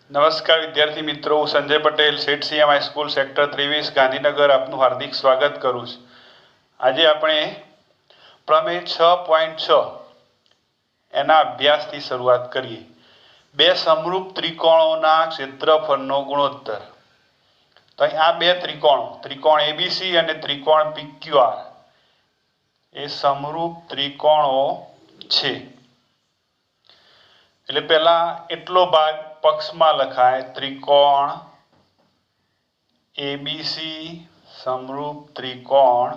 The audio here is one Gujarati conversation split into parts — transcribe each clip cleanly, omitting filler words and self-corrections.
નમસ્કાર વિદ્યાર્થી મિત્રો, હું સંજય પટેલ, સેઠ સીએમ હાઈસ્કૂલ સેક્ટર 23 ગાંધીનગર આપનું હાર્દિક સ્વાગત કરું છું. આજે આપણે પ્રમેય 6.6 એના અભ્યાસથી શરૂઆત કરીએ. બે સમરૂપ ત્રિકોણોના ક્ષેત્રફળનો ગુણોત્તર. તો અહીં આ બે ત્રિકોણ એબીસી અને ત્રિકોણ પીક્યુઆર એ સમરૂપ ત્રિકોણો છે. એટલે પહેલા એટલો ભાગ પક્ષમાં લખાય, ત્રિકોણ એબીસી સમરૂપ ત્રિકોણ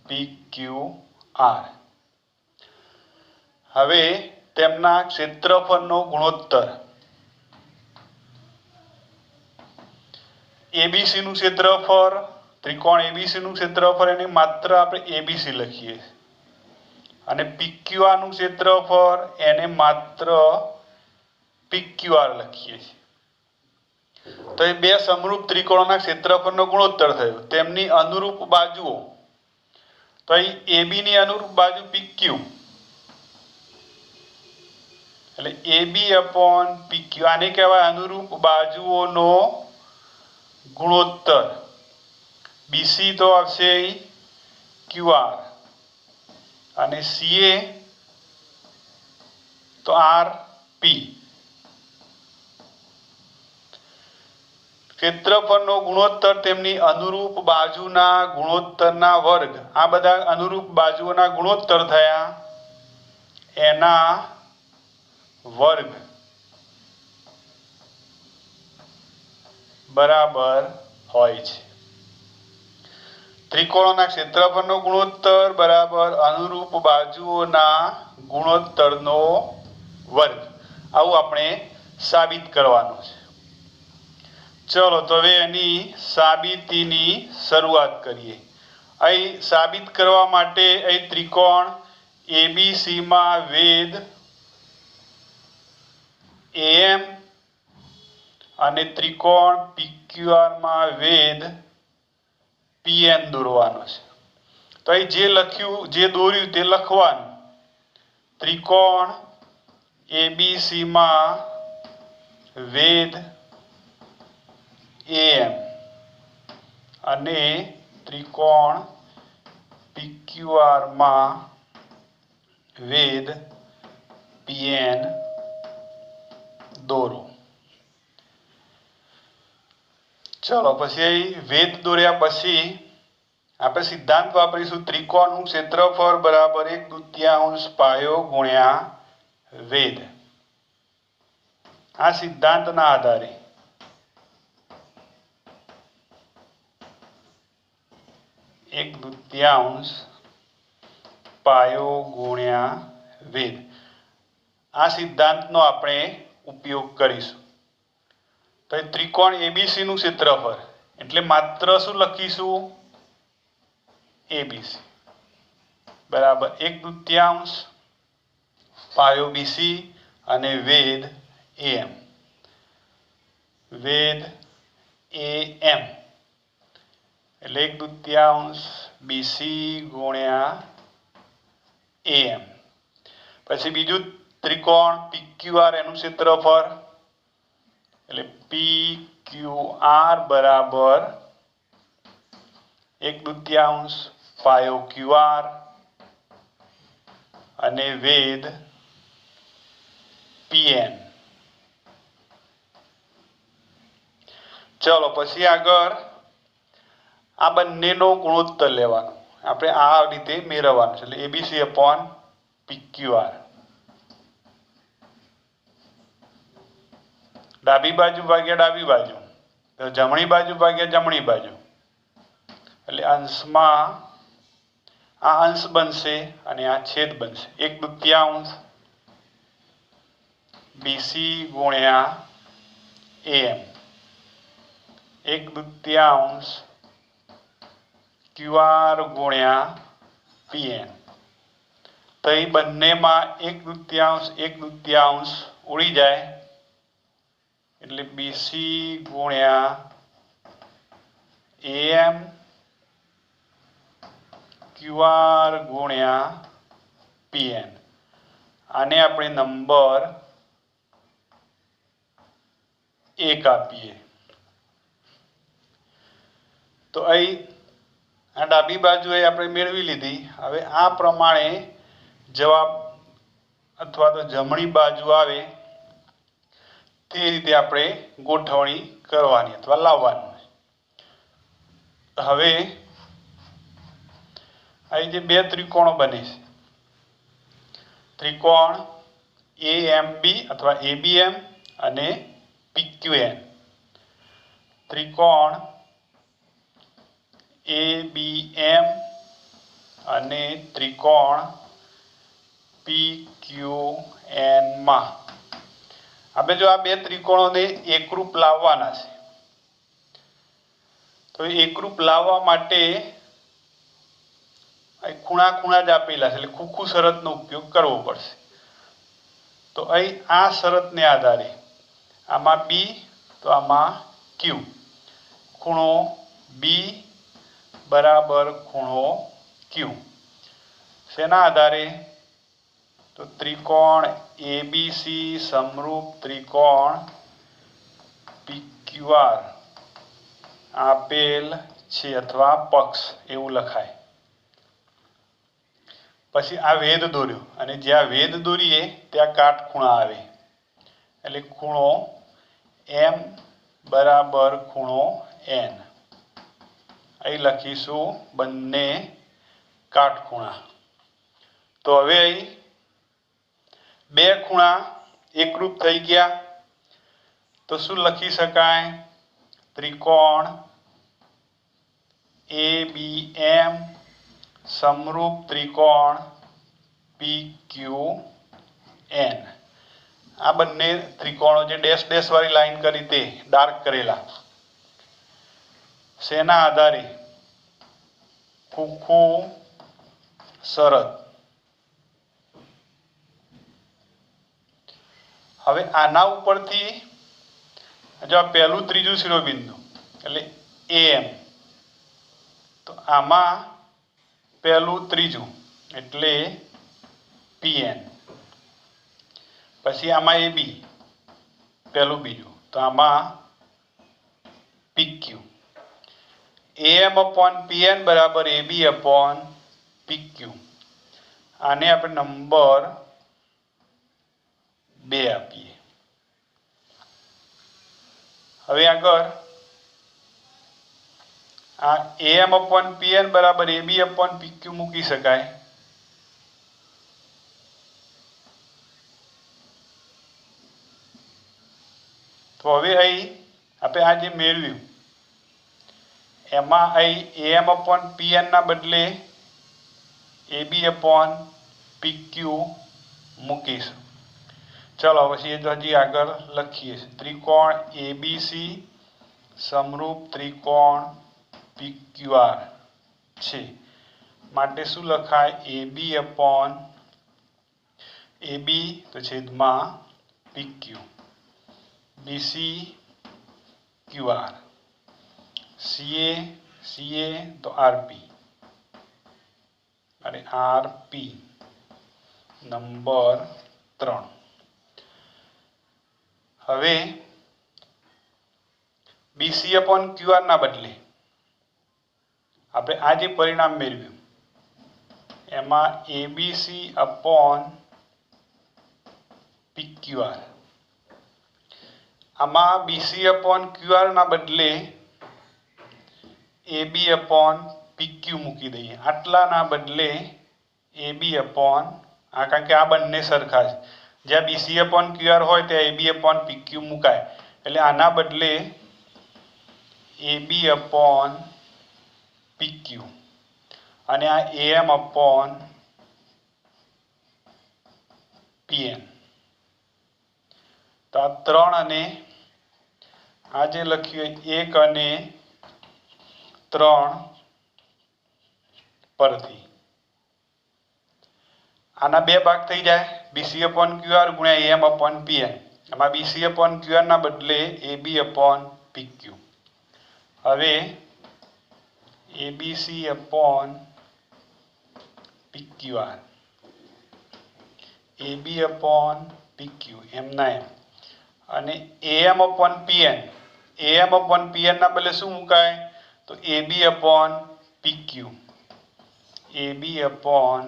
પીક્યુઆર. હવે તેમના ક્ષેત્રફળનો ગુણોત્તર. એબીસી નું ક્ષેત્રફળ, ત્રિકોણ એબીસી નું ક્ષેત્રફળ એને માત્ર આપણે એબીસી લખીએ, અને પીક્યુઆર નું ક્ષેત્રફળ એને માત્ર પીક્યુઆર લખીએ છીએ. તો એ બે સમરૂપ ત્રિકોણોના ક્ષેત્રફળનો ગુણોત્તર થયો. તેમની અનુરૂપ બાજુઓ. તો અહીં એબી ની અનુરૂપ બાજુ પીક્યુ, એટલે એબી અપોન પીક્યુ. આને કહેવાય અનુરૂપ બાજુઓનો ગુણોત્તર. બીસી તો આવશે ક્યુઆર અને સીએ તો આર પી. ક્ષેત્રફળનો ગુણોત્તર તેમની અનુરૂપ બાજુના ગુણોત્તરના વર્ગ. આ બધા અનુરૂપ બાજુઓના ગુણોત્તર થયા, એના વર્ગ બરાબર હોય છે. ત્રિકોણોના ક્ષેત્રફળનો ગુણોત્તર બરાબર અનુરૂપ બાજુઓના ગુણોત્તરનો વર્ગ. આવું આપણે સાબિત કરવાનું છે. ચલો તો હવે એની સાબિતીની શરૂઆત કરીએ. અહીં સાબિત કરવા માટે અહીં ત્રિકોણ એબીસી માં વેધ એમ અને ત્રિકોણ પીક્યુઆર માં વેધ પીએન દોરવાનો છે. તો અહીં જે લખ્યું, જે દોર્યું તે લખવાનું. ત્રિકોણ એબીસી માં વેધ એમ અને ત્રિકોણ પીક્યુઆર માં વેધ પીએન દોરો. ચલો પછી વેધ દોર્યા પછી આપણે સિદ્ધાંત વાપરીશું. ત્રિકોણનું ક્ષેત્રફળ બરાબર 1/2 પાયો ગુણ્યા વેધ. આ સિદ્ધાંતના આધારે એક દૂતીયાંશ પાયો ગુણ્યા વેધ. આ સિદ્ધાંતનો આપણે ઉપયોગ કરીશું. તો એ ત્રિકોણ એબીસી નું ક્ષેત્રફળ એટલે માત્ર શું લખીશું? એબીસી બરાબર 1/2 પાયો બીસી અને વેધ એમ. વેધ એમ એટલે 1/2 બીસી ગુણ્યા એમ. પછી બીજું ત્રિકોણ પીક્યુઆર એનું ક્ષેત્રફળ એટલે પીક્યુઆર બરાબર 1/2 પાયો ક્યુઆર અને વેધ પીએન. ચલો પછી આગળ આ બંનેનો ગુણોત્તર લેવાનો. આપણે આ રીતે મેળવવાનું છે. એટલે એબીસી અપોન પીક્યુઆર. ડાબી બાજુ ભાગ્યા ડાબી બાજુ, તો જમણી બાજુ ભાગ્યા જમણી બાજુ. એટલે અંશમાં આ અંશ બનશે અને આ છેદ બનશે. 1/2 બીસી ગુણ્યા એમ, 1/2 ક્યુઆર ગુણ્યા પીએન. તો એ બંનેમાં 1/2 ઉડી જાય એટલે બીસી ગુણ્યા એમ ક્યુઆર ગુણ્યા પીએન. આને આપણે નંબર 1 આપીએ તો અહીં આ ડાબી બાજુએ આપણે મેળવી લીધી। હવે આ પ્રમાણે જવાબ અથવા તો જમણી બાજુ આવે તે રીતે આપણે ગોઠવણી કરવાની અથવા લાવવાની। હવે અહીં જે બે ત્રિકોણો બને છે, ત્રિકોણ AMB અથવા ABM અને PQN, ત્રિકોણ ABM અને ત્રિકોણ PQN માં આપણે જો આ બે ત્રિકોણોને એકરૂપ લાવવાના છે તો એકરૂપ લાવવા માટે ખૂણા ખૂણા જ આપેલા છે એટલે ખૂખું શરતનો ઉપયોગ કરવો પડશે। તો અહીં આ શરતને આધારે આમાં B તો આમાં Q, ખૂણો B બરાબર ખૂણો Q, શેના આધારે તો ત્રિકોણ ABC સમરૂપ ત્રિકોણ PQR આપેલ છે અથવા પક્ષ એવું લખાય। પછી આ વેધ દોર્યો અને જ્યાં વેધ દોરીએ ત્યાં કાટખૂણા આવે એટલે ખૂણો M બરાબર ખૂણો N, અહીં લખીશું બંને કાટખૂણા। તો હવે અહીં બે ખૂણા એકરૂપ થઈ ગયા તો શું લખી શકાય? ત્રિકોણ ABM સમરૂપ ત્રિકોણ PQN, આ બંને ત્રિકોણો જે ડેશ ડેશ વાળી લાઈન કરી તે ડાર્ક કરેલા, શેના આધારે? ખૂખું શરત। હવે આના ઉપરથી જો આ પહેલું ત્રીજું શિરોબિંદુ એટલે AM, તો આમાં પહેલું ત્રીજું એટલે PN, પછી આમાં AB પહેલું બીજું તો આમાં PQ, AM/PN બરાબર AB/PQ, આને આપણે નંબર 2 આપીએ। હવે આગળ આ AM/PN બરાબર AB/PQ મૂકી શકાય। તો હવે અહીં આપણે આ જે મેળવ્યું એમાં અહીં AM/PN ના બદલે AB/PQ મૂકીશું। ચલો પછી હજી આગળ લખીએ। ત્રિકોણ ABC સમરૂપ ત્રિકોણ PQR છે માટે શું લખાય? AB તો છેદમાં PQ, BC QR, CA તો RP અને RP નંબર 3। હવે BC/QR ના બદલે આપણે આ જે પરિણામ મેળવ્યું એમાં ABC/PQR, આમાં BC/QR ના બદલે AB/PQ મૂકી દઈએ, આટલાના બદલે કારણ કે આ બંને સરખા છે, જ્યાં BC/QR હોય ત્યાં AB/PQ મુકાય એટલે આના બદલે AB/PQ અને આ AM/PN, તો આ 3 અને આ જે લખ્યું 1 અને 3 પરથી આના બે ભાગ થઈ જાય, BC/QR ગુણ્યા AM/PN, આમાં BC/QR ના બદલે AB/PQ। હવે ABC/PQR, AB/PQ એમના એમ, અને AM upon PN, AM upon PN ના બદલે શું મુકાય? તો AB upon PQ, AB upon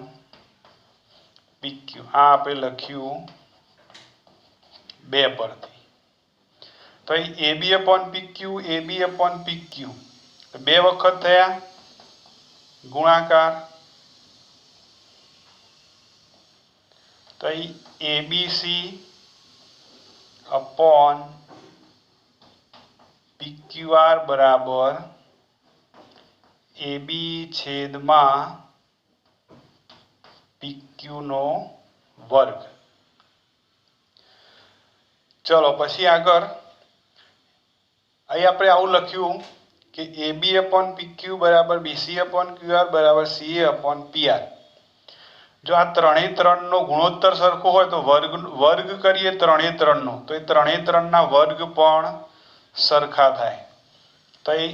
PQ. આ આપણે લખ્યું 2 પરથી. તો અહીં AB upon PQ, AB upon PQ 2 વખત થયા ગુણાકાર. તો અહીં ABC upon PQR બરાબર AB છેદમાં PQ નો વર્ગ. ચલો પછી આગળ અહીં આપણે આવું લખ્યું કે AB upon PQ બરાબર BC upon QR બરાબર CA upon PR. જો આ 3 નો ગુણોત્તર સરખો હોય તો વર્ગ કરીએ 3 નો, તો એ 3 ના વર્ગ પણ સરખા થાય. તો એ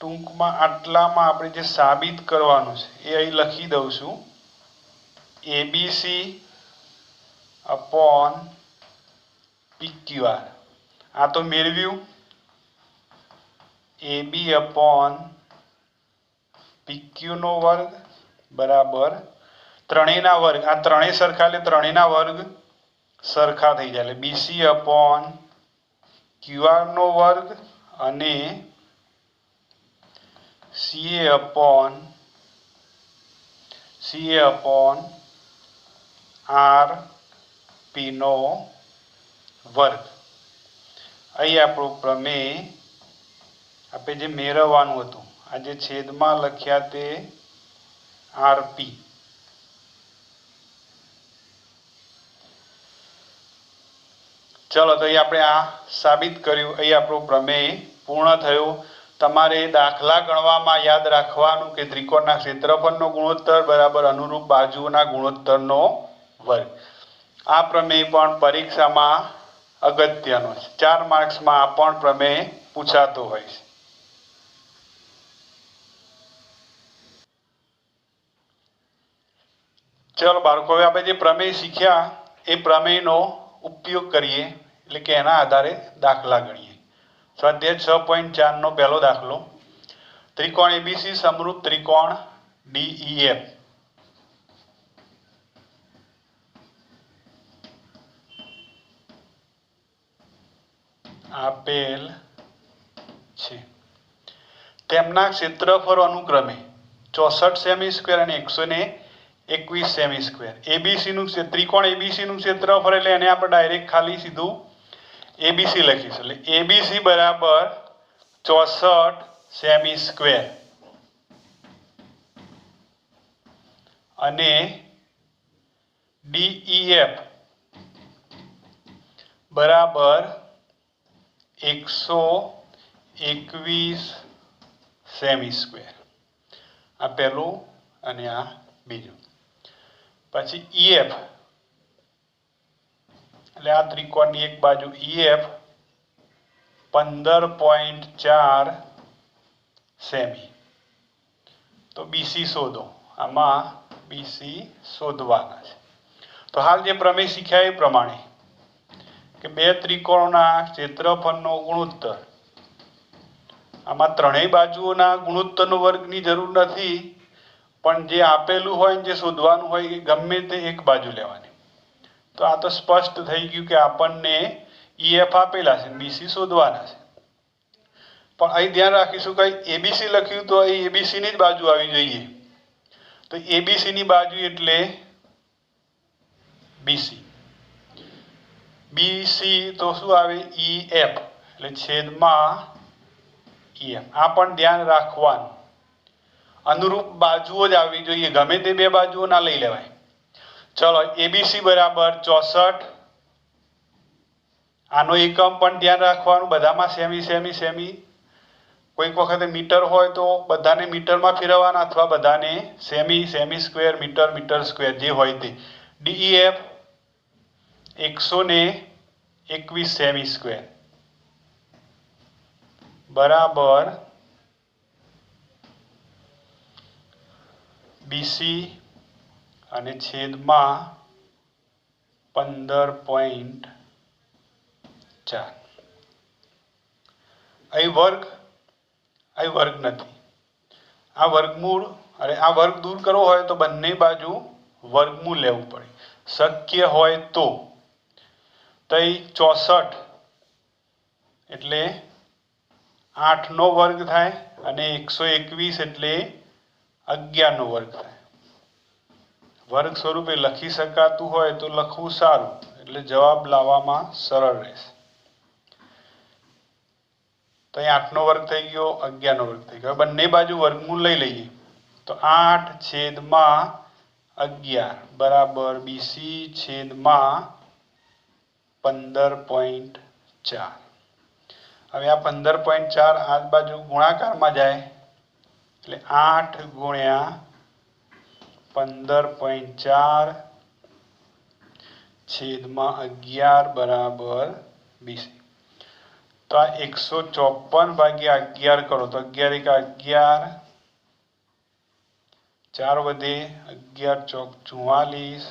ટૂંકમાં આટલામાં આપણે જે સાબિત કરવાનું છે એ અહીં લખી દઉં છું. ABC upon PQR આ તો મેળવ્યું. AB upon PQ નો વર્ગ બરાબર 3 ના વર્ગ. આ 3 સરખા એટલે 3 ના વર્ગ સરખા થઈ જાય એટલે BC upon QR નો વર્ગ અને CA upon RP નો વર્ગ. અહીં આપણું પ્રમેય આપણે જે મેળવવાનું હતું આ જે છેદમાં લખ્યા તે RP. ચલો તો અહીં આપણે આ સાબિત કર્યું. અહીં આપણું પ્રમેય પૂર્ણ થયું. તમારે દાખલા ગણવામાં યાદ રાખવાનું કે ત્રિકોણના ક્ષેત્રફળનો ગુણોત્તર બરાબર અનુરૂપ બાજુઓના ગુણોત્તરનો વર્ગ. આ પ્રમેય પણ પરીક્ષામાં અગત્યનો છે. 4 માર્ક્સમાં આ પણ પ્રમેય પૂછાતો હોય છે. ચલો બાળકો, હવે આપણે જે પ્રમેય શીખ્યા એ પ્રમેયનો ઉપયોગ કરીએ એટલે કે એના આધારે દાખલા ગણીએ. સ્વાધ્યાય 6.4 નો પહેલો દાખલો. ત્રિકોણ ABC સમરૂપ ત્રિકોણ DEF આપેલ છે. તેમના ક્ષેત્રફળ અનુક્રમે 64 સેમી સ્ક્વેર અને 121 સેમી સ્ક્વેર. ABC નું ત્રિકોણ ABC નું ક્ષેત્રફળ એટલે એને આપણે ડાયરેક્ટ ખાલી સીધું ABC લખીશું. એટલે ABC બરાબર 64 સેમી સ્ક્વેર અને DEF બરાબર 121 સેમી સ્ક્વેર. આ પહેલું અને આ બીજું. પછી EF એટલે આ ત્રિકોણની એક બાજુ EF 15.4 સેમી. તો BC શોધો. આમાં BC શોધવાના છે. તો હાલ જે પ્રમેય શીખ્યા એ પ્રમાણે કે બે ત્રિકોણના ક્ષેત્રફળનો ગુણોત્તર, આમાં ત્રણેય બાજુઓના ગુણોત્તરનો વર્ગની જરૂર નથી, પણ જે આપેલું હોય જે શોધવાનું હોય એ ગમે તે એક બાજુ લેવાની. તો આ તો સ્પષ્ટ થઈ ગયું કે આપણને EF આપેલા છે, BC શોધવાના છે. પણ અહીં ધ્યાન રાખીશું કે ABC લખ્યું તો અહીં ABC ની જ બાજુ આવી જોઈએ. તો ABC ની બાજુ એટલે BC. BC તો શું આવે? EF એટલે છેદમાં EF. આ પણ ધ્યાન રાખવાનું. અનુરૂપ બાજુઓ જ આવવી જોઈએ, ગમે તે બે બાજુઓ ના લઈ લેવાય. ચલો ABC બરાબર 64. આનો એકમ પણ ધ્યાન રાખવાનું, બધામાં સેમી સેમી સેમી. કોઈક વખતે મીટર હોય તો બધાને મીટરમાં ફેરવવાના અથવા બધાને સેમી સેમી સ્ક્વેર મીટર મીટર સ્ક્વેર જે હોય તે. DEF 121 સેમી સ્ક્વેર બરાબર BC અને છેદમાં 15.4 4. અહીં વર્ગ નથી. આ વર્ગમૂળ અરે આ વર્ગ દૂર કરવો હોય તો બંને બાજુ વર્ગમૂળ લેવું પડે. શક્ય હોય તો અહીં 64 એટલે 8 નો વર્ગ થાય અને 121 એટલે 11 નો વર્ગ થાય. વર્ગ સ્વરૂપે લખી શકાતું હોય તો લખવું સારું, એટલે જવાબ લાવવામાં સરળ રહેશે. તો અહીં 8 નો વર્ગ થઈ ગયો, 11 નો વર્ગ થઈ ગયો. બંને બાજુ વર્ગમૂળ લઈ લઈએ તો 8/11 બરાબર BC છેદમાં 15.4. હવે આ 15.4 આ બાજુ ગુણાકારમાં જાય એટલે 8 ગુણ્યા 15.4 છેદમાં 11 બરાબર 20. તો આ 154 ભાગ્યા 11 કરો તો 11 × 11, 4 વધે 11 × 4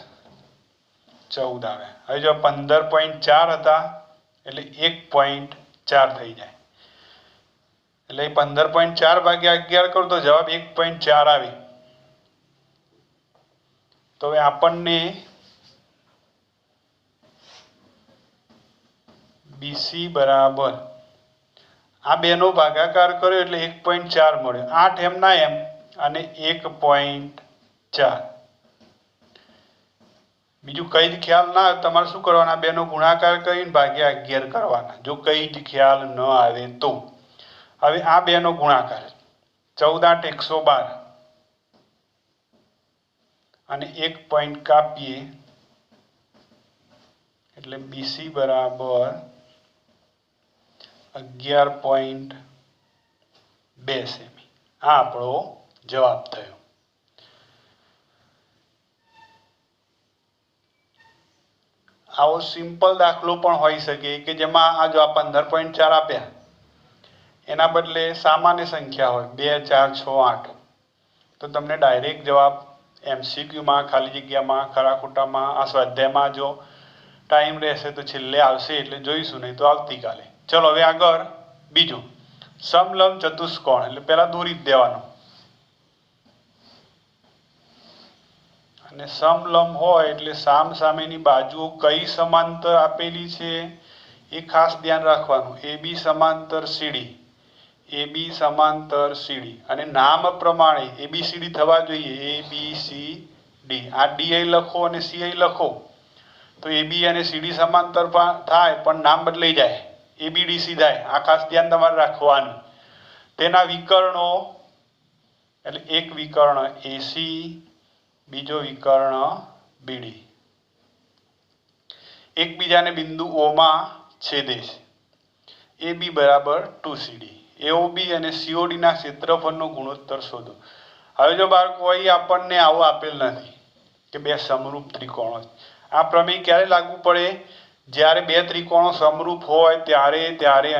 = 14 આવે. હવે જો 15.4 હતા એટલે 1.4 થઈ જાય, એટલે 15.4 ભાગ્યા 11 કરો તો જવાબ 1.4 આવે. તો હવે આપણને BC બરાબર આ બેનો ભાગાકાર કર્યો એટલે 1.4 મળ્યો. 8 એમ ના એમ અને 1.4. બીજું કઈ જ ખ્યાલ ના આવે તમારે શું કરવાના, આ બેનો ગુણાકાર કરીને ભાગ્યા 11 કરવાના, જો કઈ જ ખ્યાલ ન આવે તો. હવે આ બેનો ગુણાકાર 14 8 112 અને 1 પોઈન્ટ કાપીએ એટલે BC બરાબર 11.2 સેમી. આ આપણો જવાબ થયો. આવો સિમ્પલ દાખલો પણ હોઈ શકે કે જેમાં આ જો આ 15.4 આપ્યા એના બદલે સામાન્ય સંખ્યા હોય 2 4 6 8 તો તમને ડાયરેક્ટ જવાબ MCQ માં, ખાલી જગ્યામાં, ખરા ખોટામાં, આ સ્વાધ્યાયમાં જો ટાઈમ રહેશે તો છેલ્લે આવશે એટલે જોઈશું, નહીં તો આવતીકાલે. ચલો હવે આગળ બીજું સમલંબ ચતુષ્કોણ એટલે પહેલા દોરી જ દેવાનો. અને સમલંબ હોય એટલે સામ સામેની બાજુઓ કઈ સમાંતર આપેલી છે એ ખાસ ધ્યાન રાખવાનું. AB સમાંતર CD, AB સમાંતર CD અને નામ પ્રમાણે ABCD થવા જોઈએ. ABCD આ D અહીં લખો અને C અહીં લખો તો AB અને CD સમાંતર થાય પણ નામ બદલાઈ જાય, ABDC થાય. આ ખાસ ધ્યાન તમારે રાખવાનું. તેના વિકર્ણો એટલે એક વિકર્ણ AC, બીજો વિકર્ણ BD એકબીજાને બિંદુ O માં છેદે છે. AB બરાબર 2CD. AOB અને COD ના ક્ષેત્રફળનો ગુણોત્તર શોધો. હવે જો બાળકો અહીં આપણને આવું આપેલ નથી કે બે સમરૂપ ત્રિકોણો. આ પ્રમેય ક્યારે લાગુ પડે, જ્યારે બે ત્રિકોણો સમરૂપ હોય ત્યારે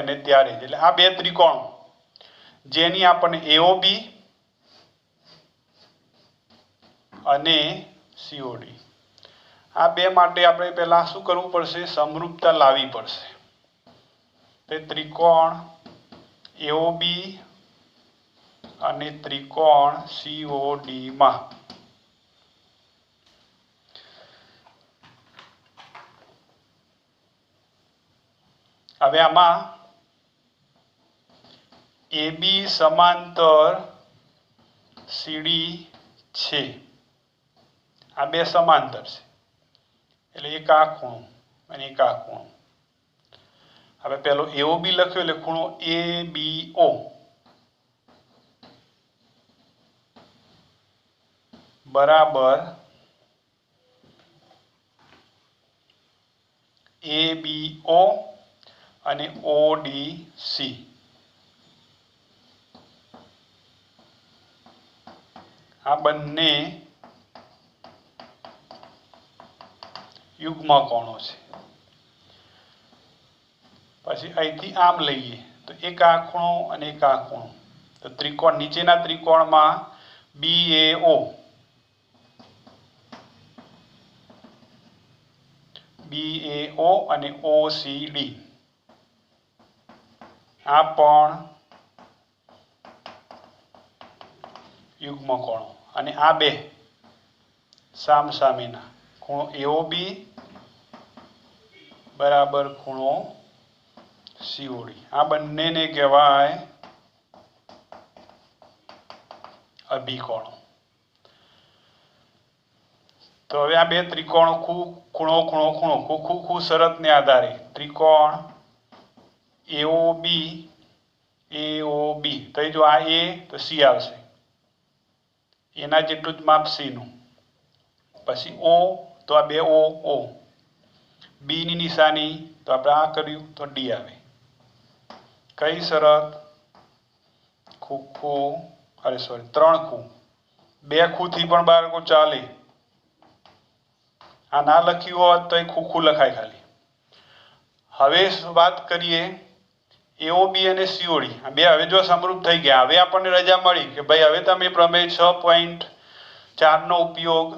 અને ત્યારે. એટલે આ બે ત્રિકોણો જેની આપણને AOB અને COD આ બે માટે આપણે પહેલા શું કરવું પડશે, સમરૂપતા લાવવી પડશે. તે ત્રિકોણ AOB અને ત્રિકોણ COD માં હવે આમાં AB સમાંતર CD છે. આ બે સમાંતર છે એટલે એક આ ખૂણો અને એક આ ખૂણો. હવે પેલો AOB લખ્યો એટલે ખૂણો ABO બરાબર ABO અને ODC. આ બંને યુગ્મ કોણો છે. પછી અહીંથી આમ લઈએ તો એક આ ખૂણો અને એક આ ખૂણો. તો ત્રિકોણ નીચેના ત્રિકોણમાં BAO અને OCD આ પણ યુગ્મ કોણો અને આ બે સામસામેના ખૂણો AOB બરાબર ખૂણો COD. આ બંનેને કહેવાય અભિકોણો. તો હવે આ બે ત્રિકોણ ખૂણો ખૂણો ખૂણો ખૂ શરતને આધારે ત્રિકોણ AOB તો જો આ A તો C આવશે, એના જેટલું જ માપ C નું. પછી O તો આ બે O B ની નિશાની તો આપણે આ કર્યું તો D આવે. કઈ શરત? ત્રણ ખૂ, બે ખૂથી પણ બાળકો ચાલે. આ ના લખ્યું હોત તો એ ખૂ લખાય ખાલી. હવે વાત કરીએ AOB અને COD. આ બે હવે જો સમરૂપ થઈ ગયા. હવે આપણને રજા મળી કે ભાઈ હવે તમે પ્રમેય 6.4 નો ઉપયોગ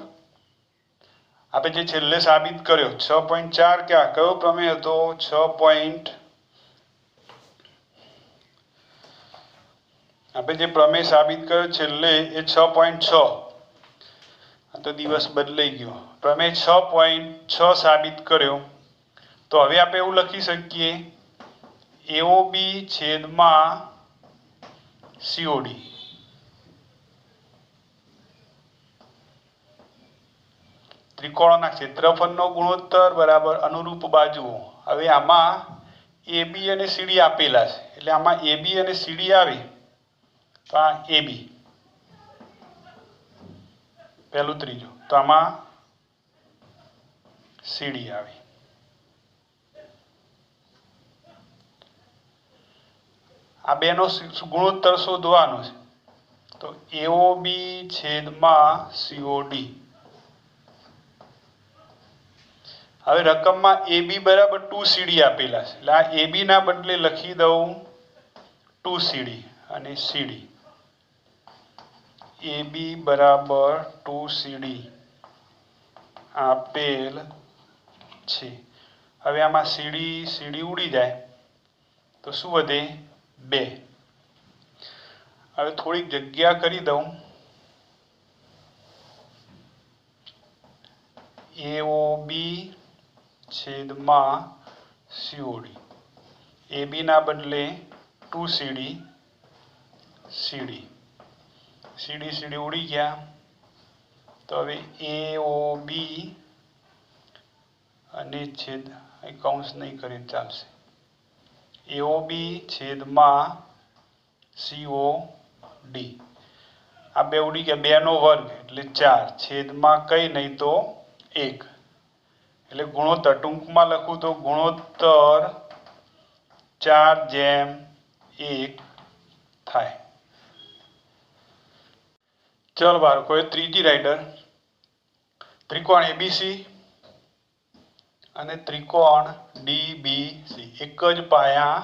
આપણે જે છેલ્લે સાબિત કર્યો 6.4 કયો પ્રમેય હતો? 6. આપણે જે પ્રમેય સાબિત કર્યો છેલ્લે એ 6.6. આ તો દિવસ બદલાઈ ગયો. પ્રમેય 6.6 સાબિત કર્યો. તો હવે આપણે એવું લખી શકીએ AOB છેદમાં COD. ત્રિકોણના ક્ષેત્રફળનો ગુણોત્તર બરાબર અનુરૂપ બાજુઓ. હવે આમાં AB અને CD આપેલા છે, એટલે આમાં AB અને CD આવે તો આ AB પહેલું ત્રીજું, તો આમાં CD આવે. આ બેનો ગુણોત્તર શોધવાનો છે. તો AOB છેદમાં COD. હવે રકમમાં AB બરાબર 2CD આપેલા છે, એટલે આ AB ના બદલે લખી દઉં 2CD અને CD. AB બરાબર 2CD આપેલ છે. હવે આમાં CD ઉડી જાય તો શું વધે? 2. હવે થોડીક જગ્યા કરી દઉં. AOB છેદમાં COD. AB ના બદલે 2CD CD ઉડી ગયા. તો હવે AOB અને છેદ કૌંસ નહીં કરી ચાલશે. AOB છેદમાં COD. આ બે ઉડી ગયા. 2 નો વર્ગ એટલે 4 છેદમાં કઈ નહીં તો 1. એટલે ગુણોત્તર ટૂંકમાં લખું તો ગુણોત્તર 4:1 થાય. ચલ બાળકો, એ ત્રીજી રાઇડર ત્રિકોણ ABC અને ત્રિકોણ DBC એક જ પાયા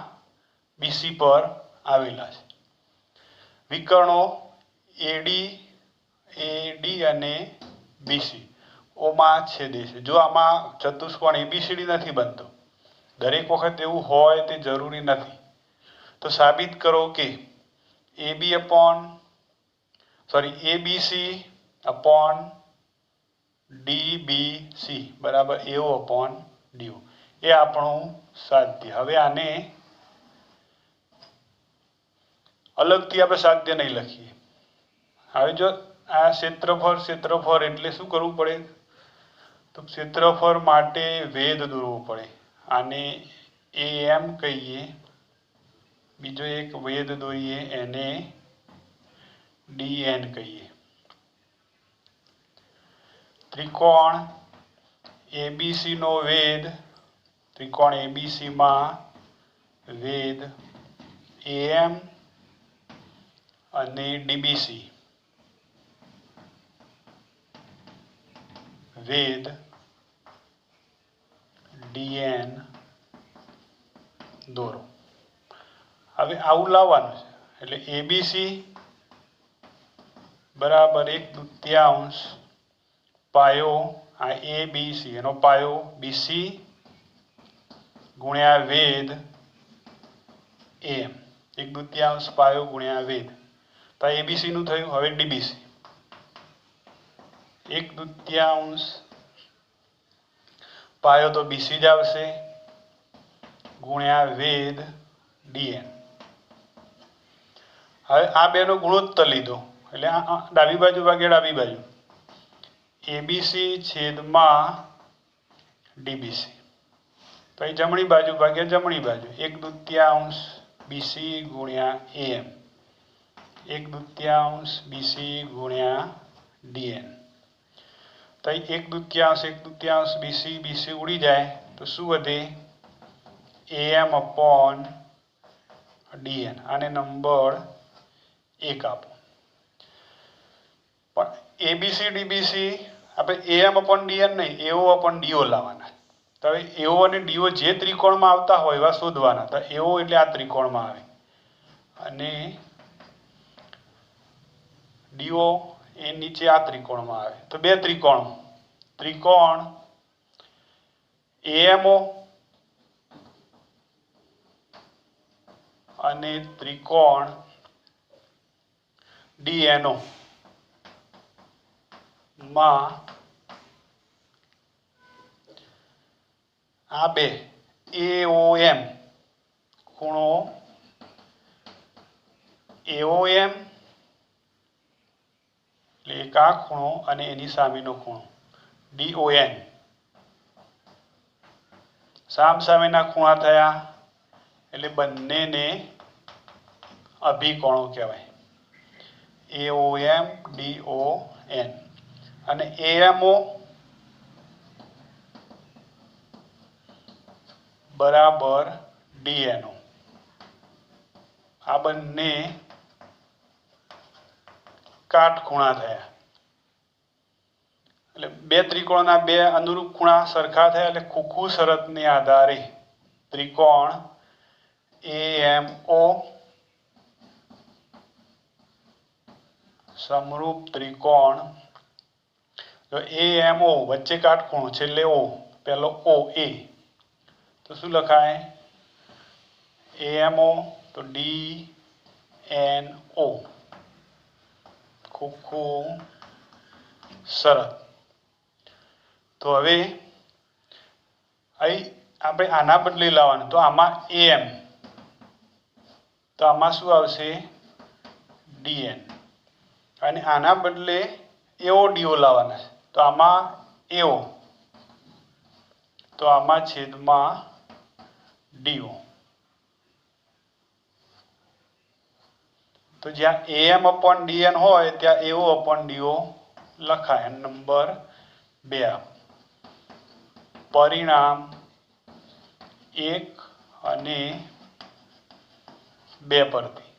BC પર આવેલા છે. વિકર્ણો AD અને BC ઓમાં છેદે છે. જો આમાં ચતુષ્કોણ ABCD નથી બનતો, દરેક વખત એવું હોય તે જરૂરી નથી. તો સાબિત કરો કે ABC upon DBC બરાબર AO upon DO. એ આપણું સાધ્ય. હવે આને અલગથી આપણે સાધ્ય નહીં લખીએ. હવે જો આ ક્ષેત્રફળ એટલે શું કરવું પડે? તો ક્ષેત્રફળ માટે વેધ દોરવો પડે. આને AM કહીએ. બીજો એક વેધ દોરીએ, એને DN કહીએ. ત્રિકોણ ABC નો વેધ, ત્રિકોણ ABC માં વેધ AM અને DBC વેધ DN દોરો. હવે આવું લાવવાનું છે. એટલે ABC બરાબર 1/2 પાયો આ ABC, એનો પાયો BC ગુણ્યા વેધ AM 1/2 પાયો ગુણ્યા વેધ તો ABC નું થયું। હવે DBC 1/2 પાયો તો BC જ આવશે ગુણ્યા વેધ DN। હવે આ બેનો ગુણોત્તર લીધો એટલે ડાબી બાજુ ભાગ્યા ડાબી બાજુ ABC છેદમાં DBC તો અહીં જમણી બાજુ ભાગ્યા જમણી બાજુ 1/2 BC ગુણ્યા AM 1/2 BC ગુણ્યા DN તો અહીં 1/2 BC BC ઉડી જાય તો શું વધે AM upon DN આને નંબર 1 આપો। પણ ABC DBC આપણે AM upon DN નહીં AO upon DO લાવવાના। તો હવે AO અને DO જે ત્રિકોણમાં આવતા હોય એવા શોધવાના। તો AO એટલે આ ત્રિકોણમાં આવે અને DO એ નીચે આ ત્રિકોણમાં આવે। તો બે ત્રિકોણ AMO અને ત્રિકોણ DNO માં આ બે AOM ખૂણો AOM એટલે એક આ ખૂણો અને એની સામેનો ખૂણો DON સામસામેના ખૂણા થયા એટલે બંનેને અભિકોણો કહેવાય। AOM DON અને AMO બરાબર DNO આ બંને કાટખૂણા થયા એટલે બે ત્રિકોણના બે અનુરૂપ ખૂણા સરખા થયા એટલે ખુખુ શરતને આધારે ત્રિકોણ AMO સમરૂપ ત્રિકોણ જો AMO વચ્ચે કાટખૂણો છેલ્લે O પહેલો OA તો શું લખાય AMO તો DNO ખુખુ શરત। તો હવે અહીં આપણે આના બદલે લાવવાનું તો આમાં AM તો આમાં શું આવશે DN અને આના બદલે AO DO લાવવાના તો આમાં AO તો આમાં છેદમાં DO તો જ્યાં AM upon DN હોય ત્યાં AO upon DO લખાય। નંબર 2 પરિણામ 1 અને 2 પરથી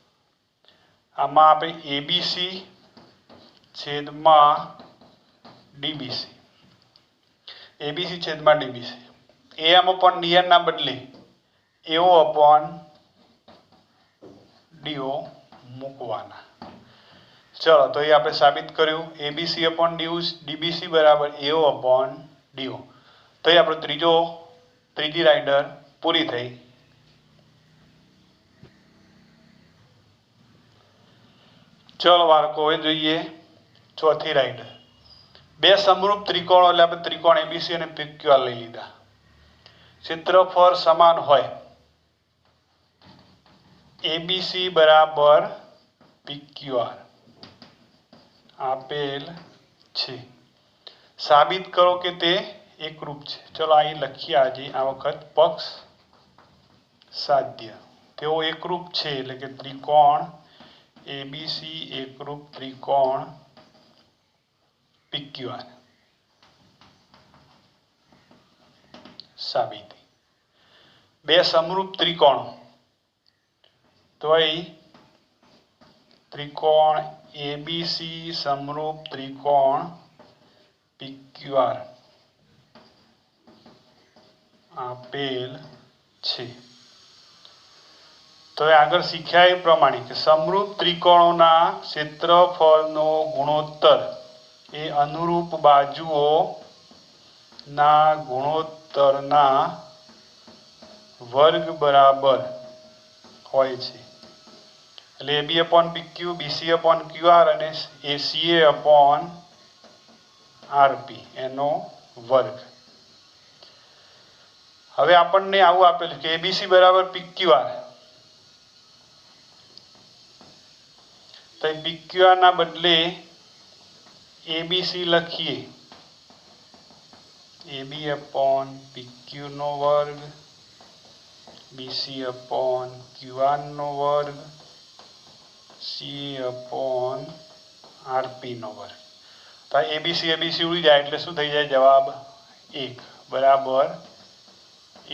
આમાં આપણે ABC છેદમાં DBC ABC છેદમાં DBC AM upon DN ના બદલે AO upon DO મૂકવાના। ચલો તો એ આપણે સાબિત કર્યું ABC upon DBC બરાબર AO upon DO। તો એ આપણો ત્રીજી રાઇડર પૂરી થઈ। ચલો બાળકો હવે જોઈએ ચોથી રાઇડર। બે સમરૂપ ત્રિકોણો એટલે આપણે ત્રિકોણ ABC અને PQR લઈ લીધા। ક્ષેત્રફળ સમાન હોય ABC બરાબર PQR આપેલ છે। સાબિત કરો કે તે એકરૂપ છે। ચલો અહીં લખીએ આજે આ વખત પક્ષ સાધ્ય તેઓ એકરૂપ છે એટલે કે ત્રિકોણ ABC એકરૂપ ત્રિકોણ PQR સાબિતી। બે સમરૂપ ત્રિકોણો તો અહીં ત્રિકોણ ABC સમરૂપ ત્રિકોણ PQR આપેલ છે। તો આગળ શીખ્યા એ પ્રમાણે કે સમરૂપ ત્રિકોણોના ક્ષેત્રફળનો ગુણોત્તર એ અનુરૂપ બાજુઓના ગુણોત્તરના વર્ગ બરાબર હોય છે. એટલે AB upon PQ, BC upon QR અને ACA અપોન RP એનો વર્ગ. હવે આપણને આવું આપેલું કે ABC બરાબર PQR. તો PQR ના બદલે ABC લખીએ. AB અપોન PQ નો વર્ગ, BC અપોન QR નો વર્ગ, CA અપોન RP નો વર્ગ. તો ABC ઉડી જાય એટલે શું થઈ જાય? જવાબ 1 બરાબર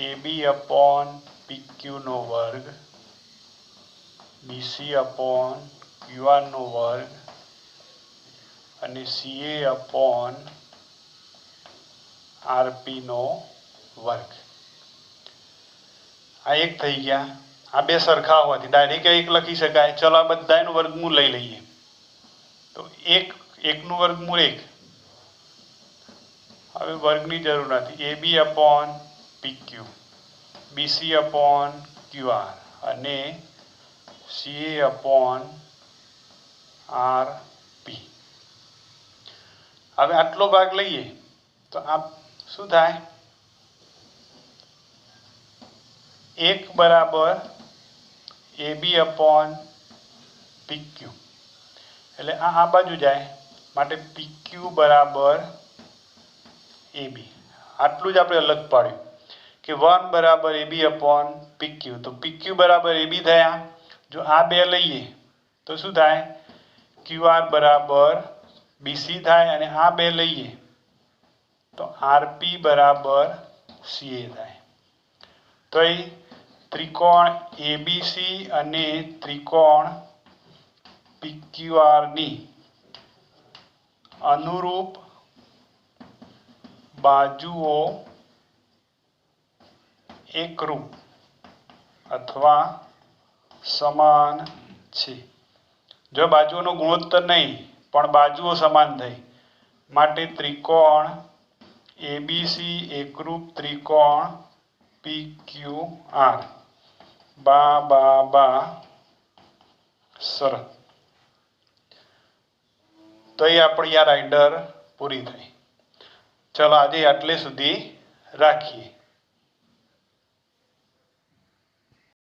AB અપોન PQ નો વર્ગ, BC અપોન QR નો વર્ગ અને CA અપોન RP નો વર્ગ. આ એક થઈ ગયા. આ બે સરખા હોવાથી ડાયરેક્ટ એક લખી શકાય. ચલો આ બધાનું વર્ગમૂળ લઈ લઈએ. તો એકનું વર્ગમૂળ 1. હવે વર્ગની જરૂર નથી. AB upon PQ, BC upon QR અને CA અપોન RP. હવે આટલો ભાગ લઈએ તો આ શું થાય? 1 બરાબર AB અપોન PQ. એટલે આ બાજુ જાય માટે PQ બરાબર AB. આટલું જ આપણે અલગ પાડ્યું કે 1 બરાબર AB અપોન PQ. તો PQ બરાબર AB થયા. જો આ બે લઈએ તો શું થાય? QR બરાબર BC થાય અને આ બે લઈએ તો RP બરાબર CA થાય. તો એ ત્રિકોણ ABC અને ત્રિકોણ PQR ની અનુરૂપ બાજુઓ એકરૂપ અથવા સમાન છે. જો બાજુઓનો ગુણોત્તર નહીં પણ બાજુઓ સમાન થઈ માટે ત્રિકોણ ABC એકરૂપ ત્રિકોણ PQR. બા શરત. તો એ આપણી આ રાઇડર પૂરી થઈ. ચલો આજે આટલે સુધી રાખીએ.